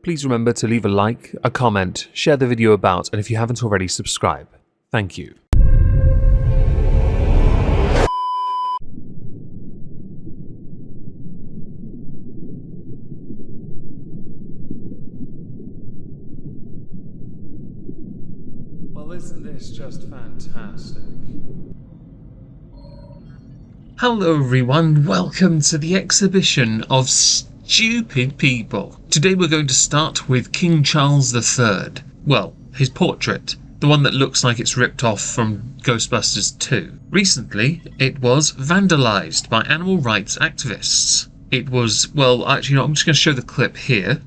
please remember to leave a like, a comment, share the video about, and if you haven't already, subscribe. Thank you. Well, isn't this just fantastic? Hello everyone, welcome to the exhibition of stupid people. Today we're going to start with King Charles III. Well, his portrait. The one that looks like it's ripped off from Ghostbusters 2. Recently, it was vandalized by animal rights activists. It was, well, actually no, I'm just going to show the clip here.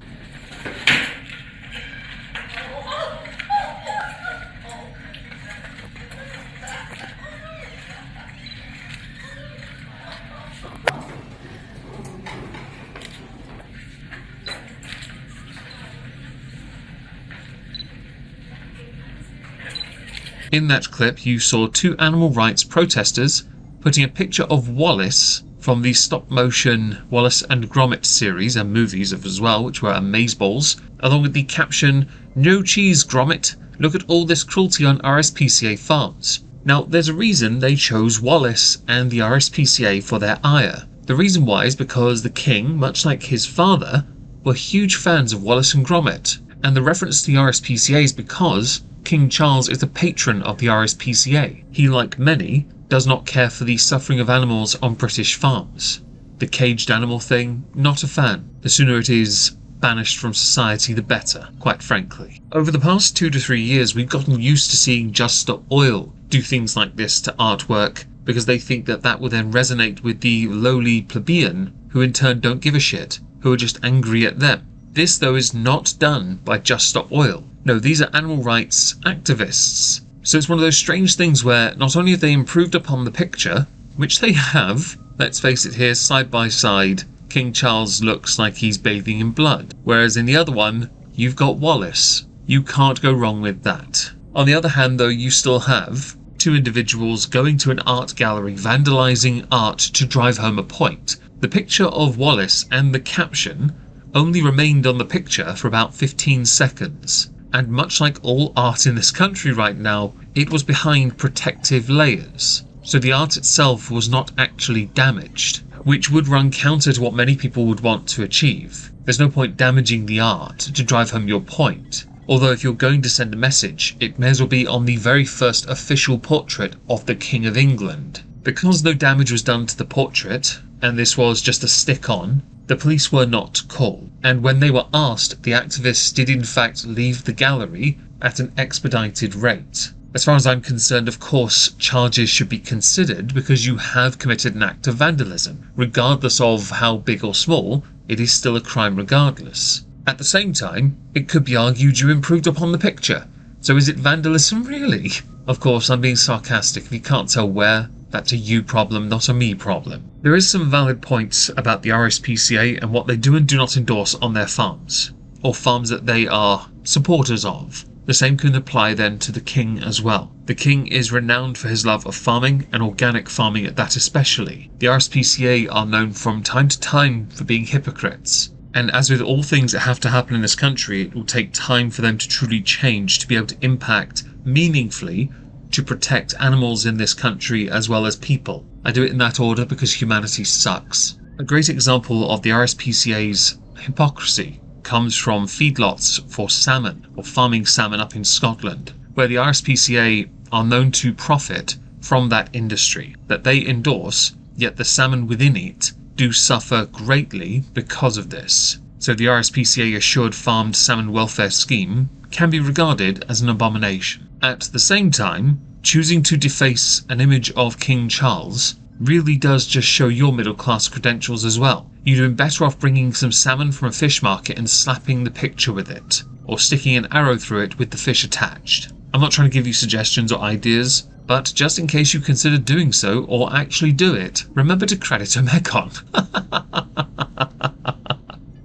In that clip, you saw two animal rights protesters putting a picture of Wallace from the stop-motion Wallace and Gromit series and movies as well, which were amazeballs, along with the caption, "No cheese, Gromit, look at all this cruelty on RSPCA farms." Now, there's a reason they chose Wallace and the RSPCA for their ire. The reason why is because the king, much like his father, were huge fans of Wallace and Gromit, and the reference to the RSPCA is because King Charles is the patron of the RSPCA. He, like many, does not care for the suffering of animals on British farms. The caged animal thing, not a fan. The sooner it is banished from society, the better, quite frankly. Over the past 2 to 3 years, we've gotten used to seeing Just Stop Oil do things like this to artwork because they think that that will then resonate with the lowly plebeian, who in turn don't give a shit, who are just angry at them. This, though, is not done by Just Stop Oil. No, these are animal rights activists. So it's one of those strange things where not only have they improved upon the picture, which they have, let's face it here, side by side, King Charles looks like he's bathing in blood. Whereas in the other one, you've got Wallace. You can't go wrong with that. On the other hand, though, you still have two individuals going to an art gallery, vandalizing art to drive home a point. The picture of Wallace and the caption only remained on the picture for about 15 seconds. And much like all art in this country right now, it was behind protective layers. So the art itself was not actually damaged, which would run counter to what many people would want to achieve. There's no point damaging the art to drive home your point. Although if you're going to send a message, it may as well be on the very first official portrait of the King of England. Because no damage was done to the portrait, and this was just a stick-on, the police were not called, and when they were asked, the activists did in fact leave the gallery at an expedited rate. As far as I'm concerned, of course, charges should be considered because you have committed an act of vandalism. Regardless of how big or small, it is still a crime regardless. At the same time, it could be argued you improved upon the picture. So is it vandalism really? Of course, I'm being sarcastic. If you can't tell where, that's a you problem, not a me problem. There is some valid points about the RSPCA and what they do and do not endorse on their farms, or farms that they are supporters of. The same can apply then to the king as well. The king is renowned for his love of farming, and organic farming at that especially. The RSPCA are known from time to time for being hypocrites. And as with all things that have to happen in this country, it will take time for them to truly change to be able to impact meaningfully to protect animals in this country as well as people. I do it in that order because humanity sucks. A great example of the RSPCA's hypocrisy comes from feedlots for salmon, or farming salmon up in Scotland, where the RSPCA are known to profit from that industry that they endorse, yet the salmon within it do suffer greatly because of this. So the RSPCA assured farmed salmon welfare scheme can be regarded as an abomination. At the same time, choosing to deface an image of King Charles really does just show your middle class credentials as well. You'd have been better off bringing some salmon from a fish market and slapping the picture with it, or sticking an arrow through it with the fish attached. I'm not trying to give you suggestions or ideas, but just in case you consider doing so or actually do it, remember to credit a Mekon.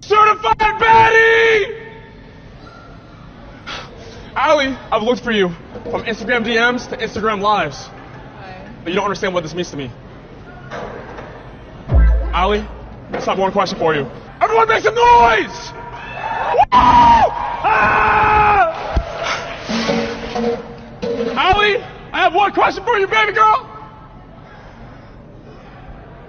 Certified baddie! Ali, I've looked for you from Instagram DMs to Instagram Lives. But you don't understand what this means to me. Ali, let's have one question for you. Everyone make some noise! one question for you, baby girl.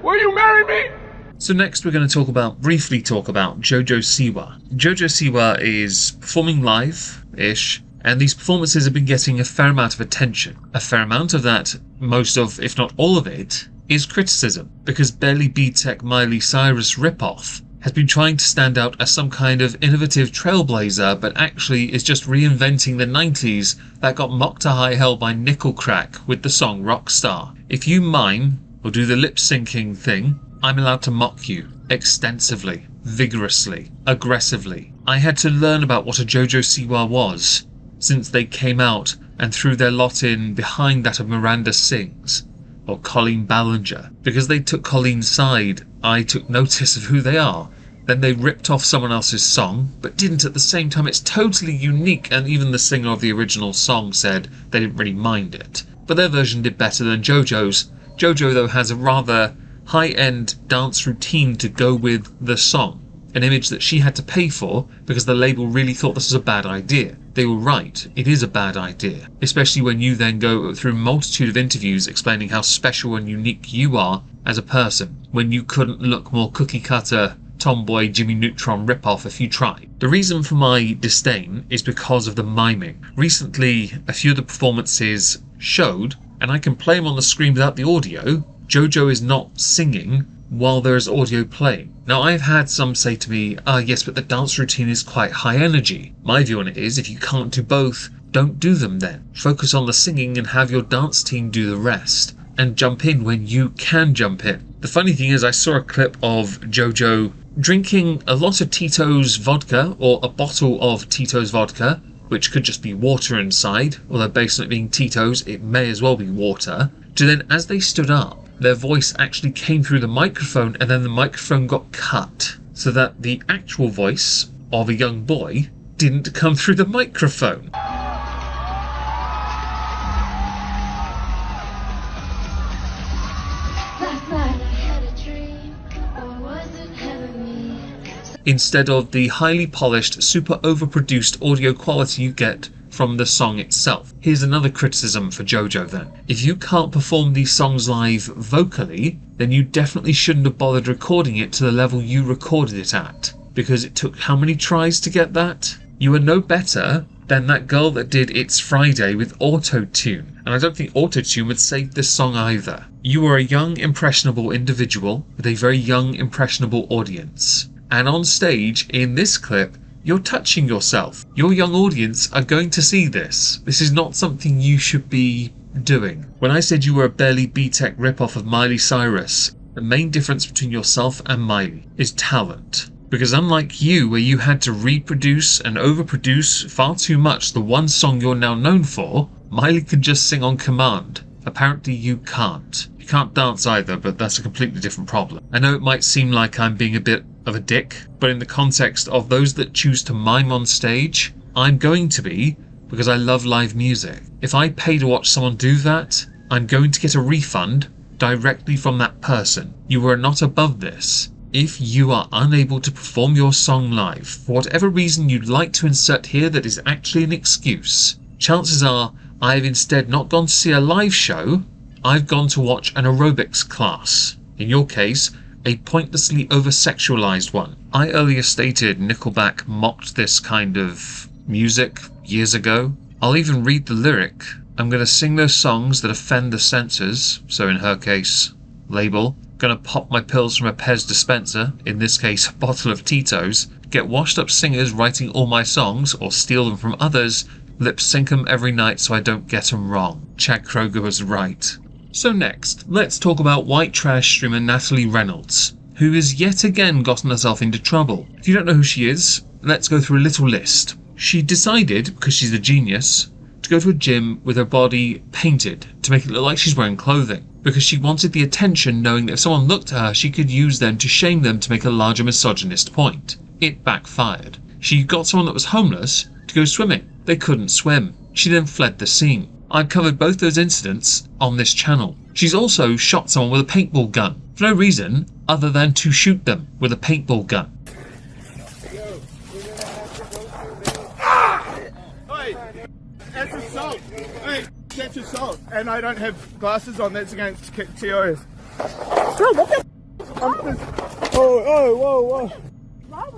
Will you marry me? So next we're going to briefly talk about Jojo Siwa. Jojo Siwa is performing live-ish, and these performances have been getting a fair amount of attention. A fair amount of that, most of, if not all of it, is criticism, because Barely B-Tech Miley Cyrus ripoff has been trying to stand out as some kind of innovative trailblazer, but actually is just reinventing the 90s that got mocked to high hell by Nickel Crack with the song Rockstar. If you mime or do the lip-syncing thing, I'm allowed to mock you extensively, vigorously, aggressively. I had to learn about what a Jojo Siwa was since they came out and threw their lot in behind that of Miranda Sings or Colleen Ballinger. Because they took Colleen's side, I took notice of who they are. Then they ripped off someone else's song, but didn't at the same time. It's totally unique, and even the singer of the original song said they didn't really mind it. But their version did better than Jojo's. Jojo, though, has a rather high-end dance routine to go with the song, an image that she had to pay for because the label really thought this was a bad idea. They were right, it is a bad idea, especially when you then go through a multitude of interviews explaining how special and unique you are as a person, when you couldn't look more cookie-cutter, tomboy, Jimmy Neutron ripoff if you tried. The reason for my disdain is because of the miming. Recently, a few of the performances showed, and I can play them on the screen without the audio, Jojo is not singing while there is audio playing. Now, I've had some say to me, yes, but the dance routine is quite high energy. My view on it is, if you can't do both, don't do them then. Focus on the singing and have your dance team do the rest, and jump in when you can jump in. The funny thing is, I saw a clip of Jojo drinking a lot of Tito's vodka, or a bottle of Tito's vodka, which could just be water inside, although based on it being Tito's, it may as well be water, to then, as they stood up, their voice actually came through the microphone, and then the microphone got cut, so that the actual voice of a young boy didn't come through the microphone. Instead of the highly polished, super overproduced audio quality you get from the song itself. Here's another criticism for Jojo then. If you can't perform these songs live vocally, then you definitely shouldn't have bothered recording it to the level you recorded it at. Because it took how many tries to get that? You are no better than that girl that did It's Friday with auto-tune. And I don't think auto-tune would save this song either. You are a young, impressionable individual with a very young, impressionable audience. And on stage, in this clip, you're touching yourself. Your young audience are going to see this. This is not something you should be doing. When I said you were a Barely B-Tech ripoff of Miley Cyrus, the main difference between yourself and Miley is talent. Because unlike you, where you had to reproduce and overproduce far too much the one song you're now known for, Miley can just sing on command. Apparently you can't. You can't dance either, but that's a completely different problem. I know it might seem like I'm being a bit of a dick, but in the context of those that choose to mime on stage, I'm going to be, because I love live music. If I pay to watch someone do that, I'm going to get a refund directly from that person. You are not above this. If you are unable to perform your song live, for whatever reason you'd like to insert here that is actually an excuse, chances are I've instead not gone to see a live show, I've gone to watch an aerobics class. In your case, a pointlessly over-sexualized one. I earlier stated Nickelback mocked this kind of music years ago. I'll even read the lyric. I'm going to sing those songs that offend the censors, so in her case, label. Gonna pop my pills from a Pez dispenser, in this case a bottle of Tito's, get washed up singers writing all my songs, or steal them from others, lip sync them every night so I don't get them wrong. Chad Kroger was right. So next, let's talk about white trash streamer Natalie Reynolds, who has yet again gotten herself into trouble. If you don't know who she is, let's go through a little list. She decided, because she's a genius, to go to a gym with her body painted to make it look like she's wearing clothing, because she wanted the attention, knowing that if someone looked at her, she could use them to shame them to make a larger misogynist point. It backfired. She got someone that was homeless to go swimming. They couldn't swim. She then fled the scene. I've covered both those incidents on this channel. She's also shot someone with a paintball gun, for no reason other than to shoot them with a paintball gun. That's assault, and I don't have glasses on. That's against TOS. Bro, what the? Whoa.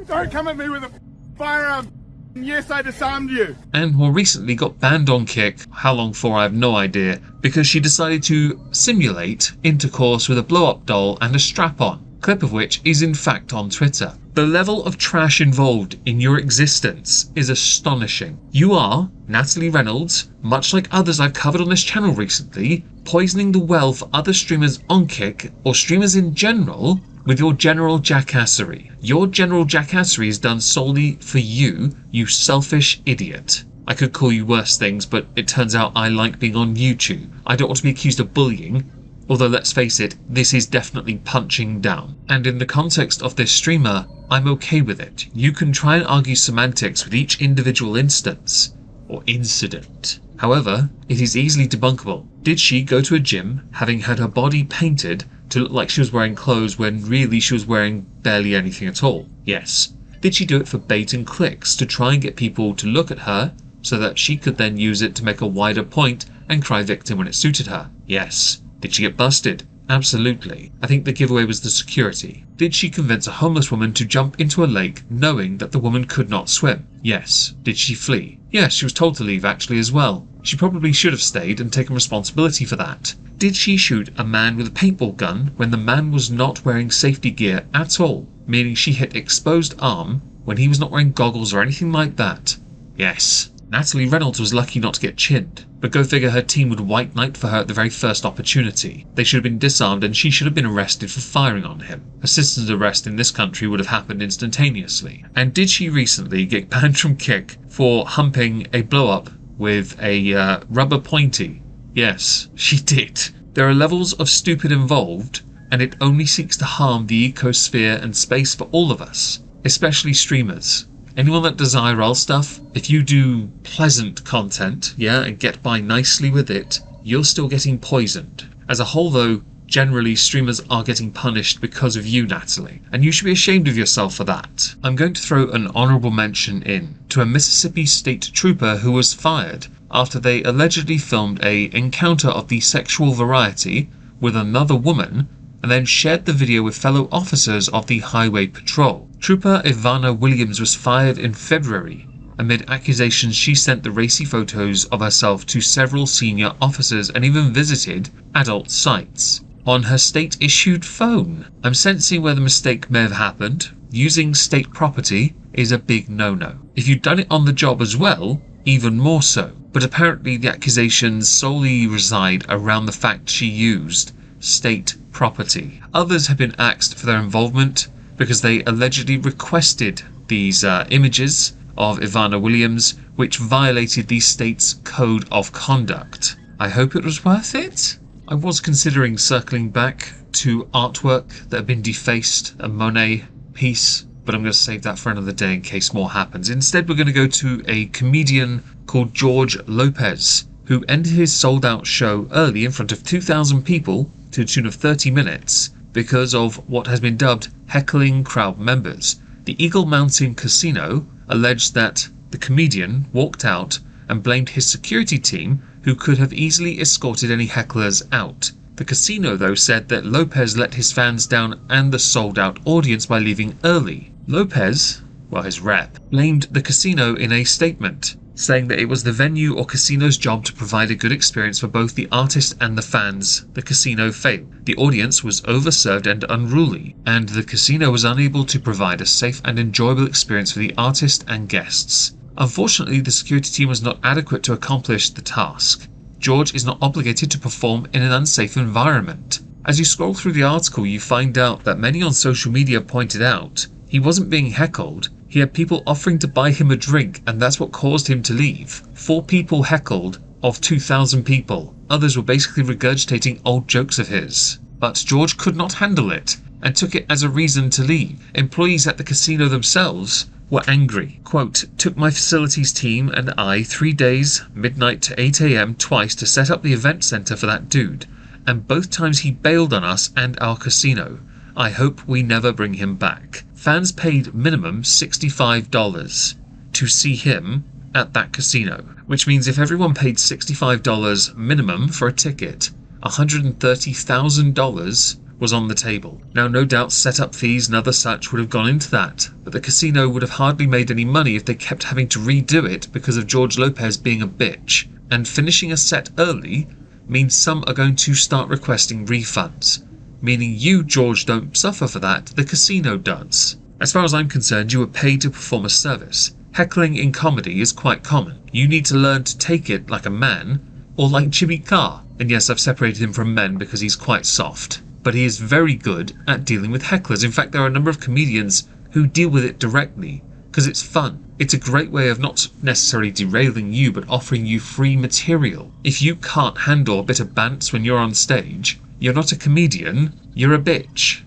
Don't come at me with a firearm. Yes, I disarmed you. And more recently got banned on Kick, how long for I have no idea, because she decided to simulate intercourse with a blow-up doll and a strap-on, clip of which is in fact on Twitter. The level of trash involved in your existence is astonishing. You are, Natalie Reynolds, much like others I've covered on this channel recently, poisoning the well for other streamers on Kick, or streamers in general, with your general jackassery. Your general jackassery is done solely for you, you selfish idiot. I could call you worse things, but it turns out I like being on YouTube. I don't want to be accused of bullying, although let's face it, this is definitely punching down. And in the context of this streamer, I'm okay with it. You can try and argue semantics with each individual instance, or incident. However, it is easily debunkable. Did she go to a gym having had her body painted to look like she was wearing clothes when really she was wearing barely anything at all? Yes. Did she do it for bait and clicks to try and get people to look at her so that she could then use it to make a wider point and cry victim when it suited her? Yes. Did she get busted? Absolutely. I think the giveaway was the security. Did she convince a homeless woman to jump into a lake knowing that the woman could not swim? Yes. Did she flee? Yes, she was told to leave actually as well. She probably should have stayed and taken responsibility for that. Did she shoot a man with a paintball gun when the man was not wearing safety gear at all, meaning she hit exposed arm when he was not wearing goggles or anything like that? Yes. Natalie Reynolds was lucky not to get chinned, but go figure her team would white knight for her at the very first opportunity. They should have been disarmed and she should have been arrested for firing on him. A citizen's arrest in this country would have happened instantaneously. And did she recently get banned from Kick for humping a blow-up with a rubber pointy? Yes, she did. There are levels of stupid involved, and it only seeks to harm the ecosphere and space for all of us, especially streamers. Anyone that does IRL stuff, if you do pleasant content, yeah, and get by nicely with it, you're still getting poisoned. As a whole though, generally streamers are getting punished because of you, Natalie, and you should be ashamed of yourself for that. I'm going to throw an honourable mention in to a Mississippi State trooper who was fired after they allegedly filmed a encounter of the sexual variety with another woman and then shared the video with fellow officers of the Highway Patrol. Trooper Ivana Williams was fired in February amid accusations she sent the racy photos of herself to several senior officers and even visited adult sites on her state-issued phone. I'm sensing where the mistake may have happened. Using state property is a big no-no. If you'd done it on the job as well, even more so. But apparently the accusations solely reside around the fact she used state property. Others have been axed for their involvement because they allegedly requested these images of Ivana Williams, which violated the state's code of conduct. I hope it was worth it. I was considering circling back to artwork that had been defaced, a Monet piece, but I'm going to save that for another day in case more happens. Instead, we're going to go to a comedian called George Lopez, who ended his sold-out show early in front of 2,000 people to the tune of 30 minutes because of what has been dubbed heckling crowd members. The Eagle Mountain Casino alleged that the comedian walked out and blamed his security team, who could have easily escorted any hecklers out. The casino, though, said that Lopez let his fans down and the sold-out audience by leaving early. Lopez, well, his rep, blamed the casino in a statement, saying that it was the venue or casino's job to provide a good experience for both the artist and the fans. The casino failed. The audience was overserved and unruly, and the casino was unable to provide a safe and enjoyable experience for the artist and guests. Unfortunately, the security team was not adequate to accomplish the task. George is not obligated to perform in an unsafe environment. As you scroll through the article, you find out that many on social media pointed out he wasn't being heckled. He had people offering to buy him a drink, and that's what caused him to leave. 4 people heckled of 2,000 people. Others were basically regurgitating old jokes of his. But George could not handle it and took it as a reason to leave. Employees at the casino themselves were angry. Quote, "Took my facilities team and I 3 days, midnight to 8 AM twice to set up the event center for that dude. And both times he bailed on us and our casino. I hope we never bring him back." Fans paid minimum $65 to see him at that casino, which means if everyone paid $65 minimum for a ticket, $130,000 was on the table. Now, no doubt setup fees and other such would have gone into that, but the casino would have hardly made any money if they kept having to redo it because of George Lopez being a bitch. And finishing a set early means some are going to start requesting refunds, meaning you, George, don't suffer for that, the casino does. As far as I'm concerned, you were paid to perform a service. Heckling in comedy is quite common. You need to learn to take it like a man, or like Jimmy Carr. And yes, I've separated him from men because he's quite soft. But he is very good at dealing with hecklers. In fact, there are a number of comedians who deal with it directly because it's fun. It's a great way of not necessarily derailing you, but offering you free material. If you can't handle a bit of bants when you're on stage, you're not a comedian, you're a bitch.